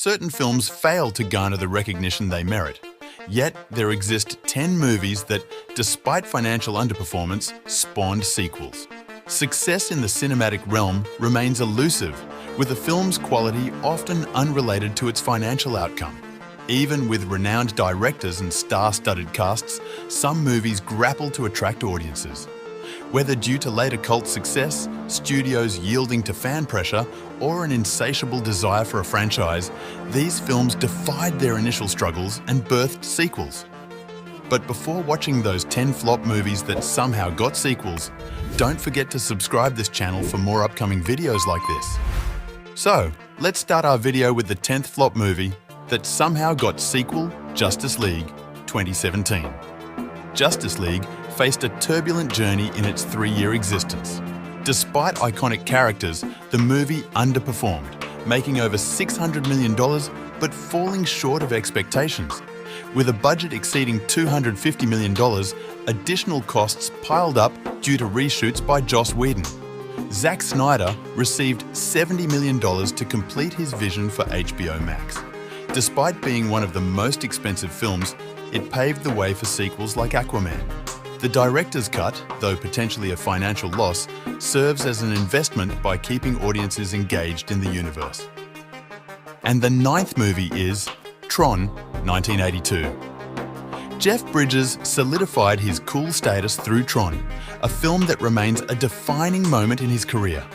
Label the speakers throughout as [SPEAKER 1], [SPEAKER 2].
[SPEAKER 1] certain films fail to garner the recognition they merit. Yet, there exist 10 movies that, despite financial underperformance, spawned sequels. Success in the cinematic realm remains elusive, with a film's quality often unrelated to its financial outcome. Even with renowned directors and star-studded casts, some movies grapple to attract audiences. Whether due to later cult success, studios yielding to fan pressure, or an insatiable desire for a franchise, these films defied their initial struggles and birthed sequels. But before watching those 10 flop movies that somehow got sequels, don't forget to subscribe this channel for more upcoming videos like this. So, let's start our video with the 10th flop movie that somehow got sequel, Justice League 2017. Justice League faced a turbulent journey in its 3-year existence. Despite iconic characters, the movie underperformed, making over $600 million but falling short of expectations. With a budget exceeding $250 million, additional costs piled up due to reshoots by Joss Whedon. Zack Snyder received $70 million to complete his vision for HBO Max. Despite being one of the most expensive films, it paved the way for sequels like Aquaman. The director's cut, though potentially a financial loss, serves as an investment by keeping audiences engaged in the universe. And the 9th movie is Tron, 1982. Jeff Bridges solidified his cool status through Tron, a film that remains a defining moment in his career.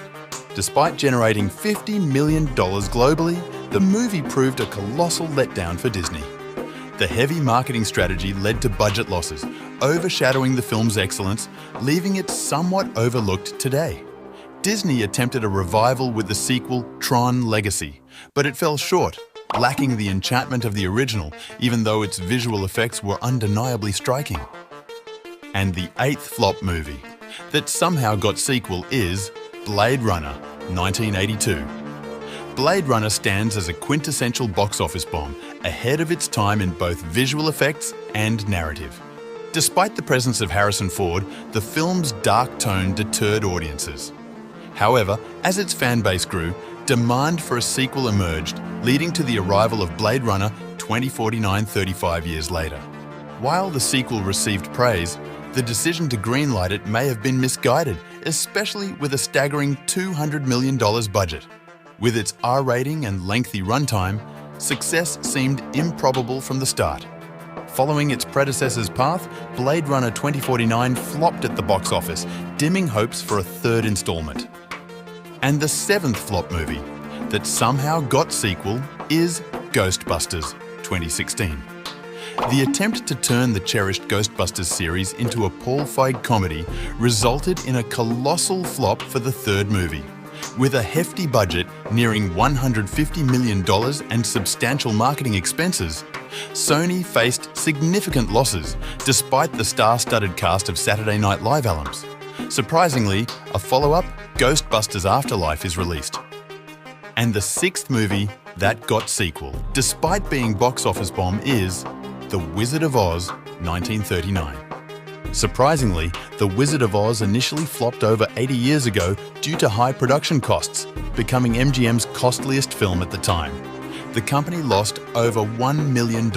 [SPEAKER 1] Despite generating $50 million globally, the movie proved a colossal letdown for Disney. The heavy marketing strategy led to budget losses, overshadowing the film's excellence, leaving it somewhat overlooked today. Disney attempted a revival with the sequel Tron Legacy, but it fell short, lacking the enchantment of the original, even though its visual effects were undeniably striking. And the 8th flop movie that somehow got sequel is Blade Runner, 1982. Blade Runner stands as a quintessential box office bomb, ahead of its time in both visual effects and narrative. Despite the presence of Harrison Ford, the film's dark tone deterred audiences. However, as its fan base grew, demand for a sequel emerged, leading to the arrival of Blade Runner 2049 35 years later. While the sequel received praise, the decision to greenlight it may have been misguided, especially with a staggering $200 million budget. With its R rating and lengthy runtime, success seemed improbable from the start. Following its predecessor's path, Blade Runner 2049 flopped at the box office, dimming hopes for a third installment. And the 7th flop movie that somehow got sequel is Ghostbusters 2016. The attempt to turn the cherished Ghostbusters series into a Paul Feig comedy resulted in a colossal flop for the third movie. With a hefty budget nearing $150 million and substantial marketing expenses, Sony faced significant losses despite the star-studded cast of Saturday Night Live alums. Surprisingly, a follow-up, Ghostbusters Afterlife, is released. And the 6th movie that got sequel, despite being box office bomb, is The Wizard of Oz, 1939. Surprisingly, The Wizard of Oz initially flopped over 80 years ago due to high production costs, becoming MGM's costliest film at the time. The company lost over $1 million,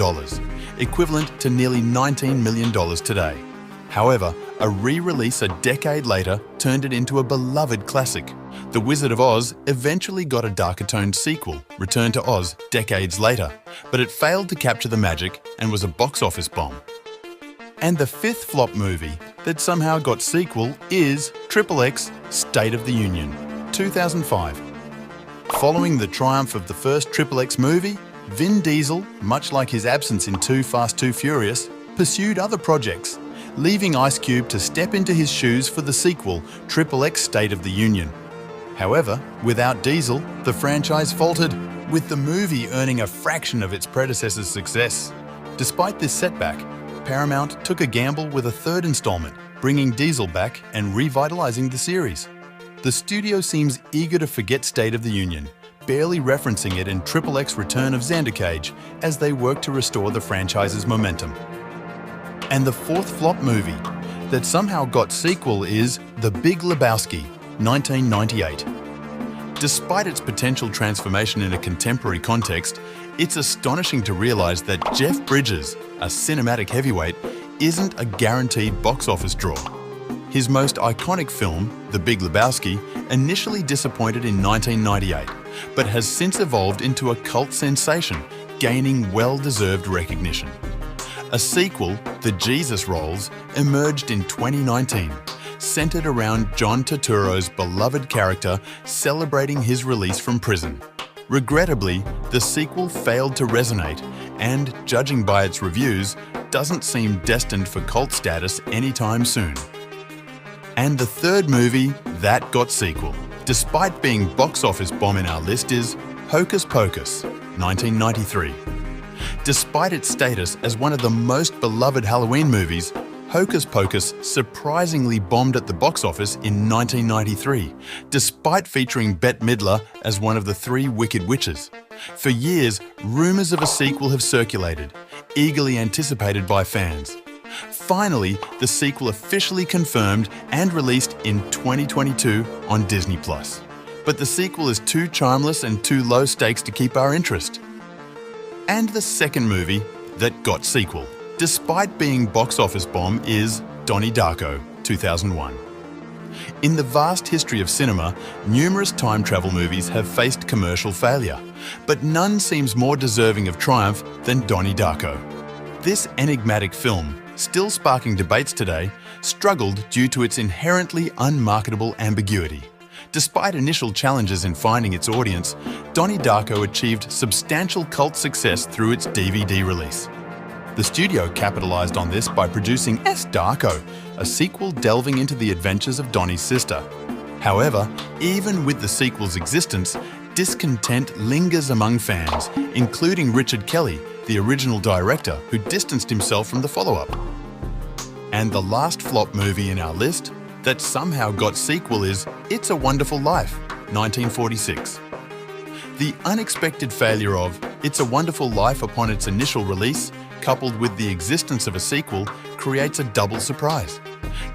[SPEAKER 1] equivalent to nearly $19 million today. However, a re-release a decade later turned it into a beloved classic. The Wizard of Oz eventually got a darker-toned sequel, Return to Oz, decades later, but it failed to capture the magic and was a box office bomb. And the 5th flop movie that somehow got sequel is TriX State of the Union, 2005. Following the triumph of the first TriX movie, Vin Diesel, much like his absence in Too Fast, Too Furious, pursued other projects, leaving Ice Cube to step into his shoes for the sequel, TriX State of the Union. However, without Diesel, the franchise faltered, with the movie earning a fraction of its predecessor's success. Despite this setback, Paramount took a gamble with a third installment, bringing Diesel back and revitalizing the series. The studio seems eager to forget State of the Union, barely referencing it in TriX Return of Xander Cage as they work to restore the franchise's momentum. And the 4th flop movie that somehow got sequel is The Big Lebowski, 1998. Despite its potential transformation in a contemporary context, it's astonishing to realize that Jeff Bridges, a cinematic heavyweight, isn't a guaranteed box office draw. His most iconic film, The Big Lebowski, initially disappointed in 1998, but has since evolved into a cult sensation, gaining well-deserved recognition. A sequel, The Jesus Rolls, emerged in 2019, centered around John Turturro's beloved character celebrating his release from prison. Regrettably, the sequel failed to resonate and, judging by its reviews, doesn't seem destined for cult status anytime soon. And the third movie that got sequel, despite being box office bomb in our list, is Hocus Pocus, 1993. Despite its status as one of the most beloved Halloween movies, Hocus Pocus surprisingly bombed at the box office in 1993, despite featuring Bette Midler as one of the three Wicked Witches. For years, rumours of a sequel have circulated, eagerly anticipated by fans. Finally, the sequel officially confirmed and released in 2022 on Disney+. But the sequel is too charmless and too low stakes to keep our interest. And the second movie that got sequel, despite being box office bomb, is Donnie Darko, 2001. In the vast history of cinema, numerous time travel movies have faced commercial failure, but none seems more deserving of triumph than Donnie Darko. This enigmatic film, still sparking debates today, struggled due to its inherently unmarketable ambiguity. Despite initial challenges in finding its audience, Donnie Darko achieved substantial cult success through its DVD release. The studio capitalized on this by producing S. Darko, a sequel delving into the adventures of Donnie's sister. However, even with the sequel's existence, discontent lingers among fans, including Richard Kelly, the original director, who distanced himself from the follow-up. And the last flop movie in our list that somehow got sequel is It's a Wonderful Life, 1946. The unexpected failure of It's a Wonderful Life upon its initial release, coupled with the existence of a sequel, creates a double surprise.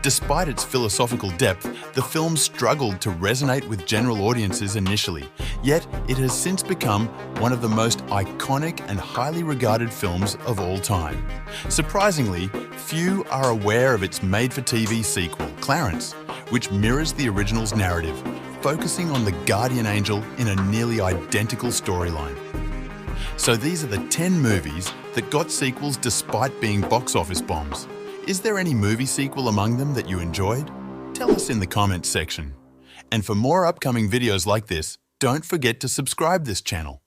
[SPEAKER 1] Despite its philosophical depth, the film struggled to resonate with general audiences initially, yet it has since become one of the most iconic and highly regarded films of all time. Surprisingly, few are aware of its made-for-TV sequel, Clarence, which mirrors the original's narrative, focusing on the guardian angel in a nearly identical storyline. So these are the 10 movies that got sequels despite being box office bombs. Is there any movie sequel among them that you enjoyed? Tell us in the comments section. And for more upcoming videos like this, don't forget to subscribe this channel.